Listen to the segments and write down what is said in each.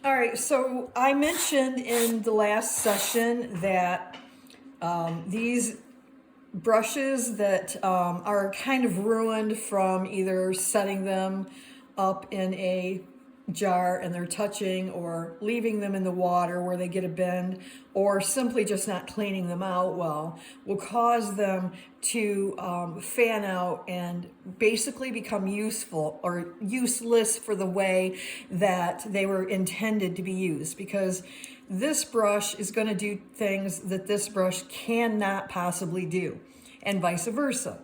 All right, so I mentioned in the last session that these brushes that are kind of ruined from either setting them up in a jar and they're touching, or leaving them in the water where they get a bend, or simply just not cleaning them out well, will cause them to fan out and basically become useful or useless for the way that they were intended to be used, because this brush is going to do things that this brush cannot possibly do, and vice versa.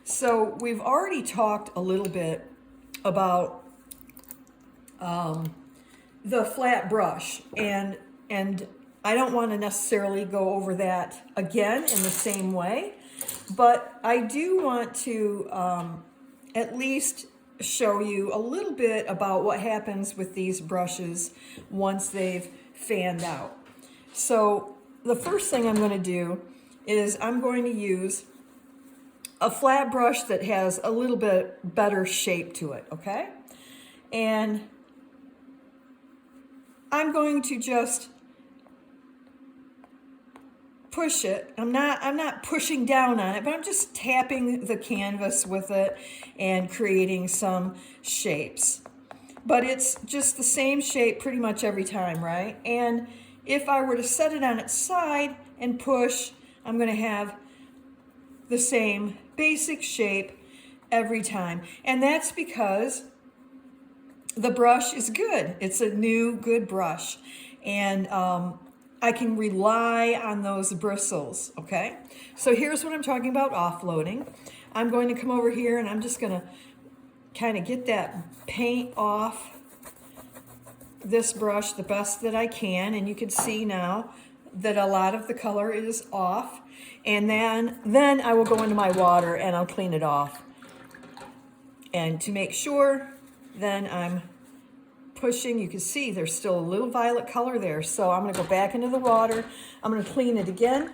So we've already talked a little bit about the flat brush, and I don't want to necessarily go over that again in the same way, but I do want to at least show you a little bit about what happens with these brushes once they've fanned out. So the first thing I'm going to do is I'm going to use a flat brush that has a little bit better shape to it, okay? And I'm going to just push it. I'm not pushing down on it, but I'm just tapping the canvas with it and creating some shapes. But it's just the same shape pretty much every time, right? And if I were to set it on its side and push, I'm going to have the same basic shape every time. And that's because the brush is good. It's a new, good brush. And I can rely on those bristles, okay? So here's what I'm talking about offloading. I'm going to come over here and I'm just going to kind of get that paint off this brush the best that I can. And you can see now that a lot of the color is off. And then I will go into my water and I'll clean it off. And to make sure, then I'm pushing. You can see there's still a little violet color there. So I'm going to go back into the water. I'm going to clean it again.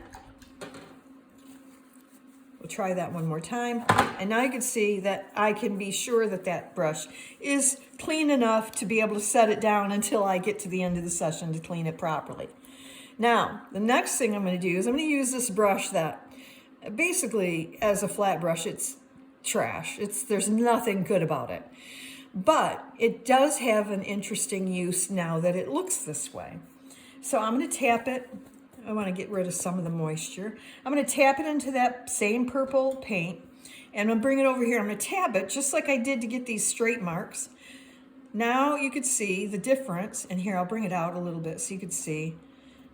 We'll try that one more time. And now you can see that I can be sure that that brush is clean enough to be able to set it down until I get to the end of the session to clean it properly. Now, the next thing I'm going to do is I'm going to use this brush that basically, as a flat brush, it's trash. There's nothing good about it. But it does have an interesting use now that it looks this way. So I'm going to tap it. I want to get rid of some of the moisture. I'm going to tap it into that same purple paint, and I'm going to bring it over here. I'm going to tap it just like I did to get these straight marks. Now you can see the difference, and here I'll bring it out a little bit so you can see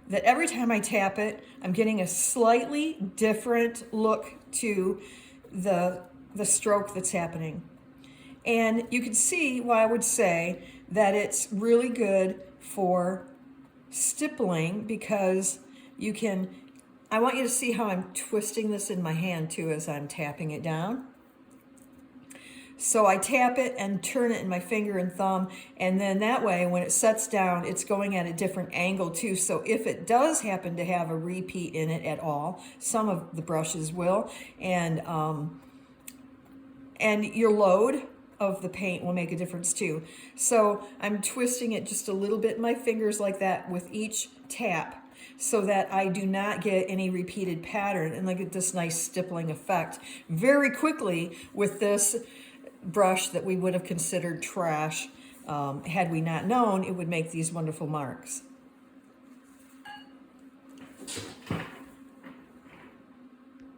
that every time I tap it, I'm getting a slightly different look to the stroke that's happening. And you can see why I would say that it's really good for stippling, because I want you to see how I'm twisting this in my hand too as I'm tapping it down. So I tap it and turn it in my finger and thumb, and then that way when it sets down, it's going at a different angle too. So if it does happen to have a repeat in it at all, some of the brushes will, and your load of the paint will make a difference too. So I'm twisting it just a little bit in my fingers like that with each tap, so that I do not get any repeated pattern and I get this nice stippling effect very quickly with this brush that we would have considered trash. Had we not known, it would make these wonderful marks.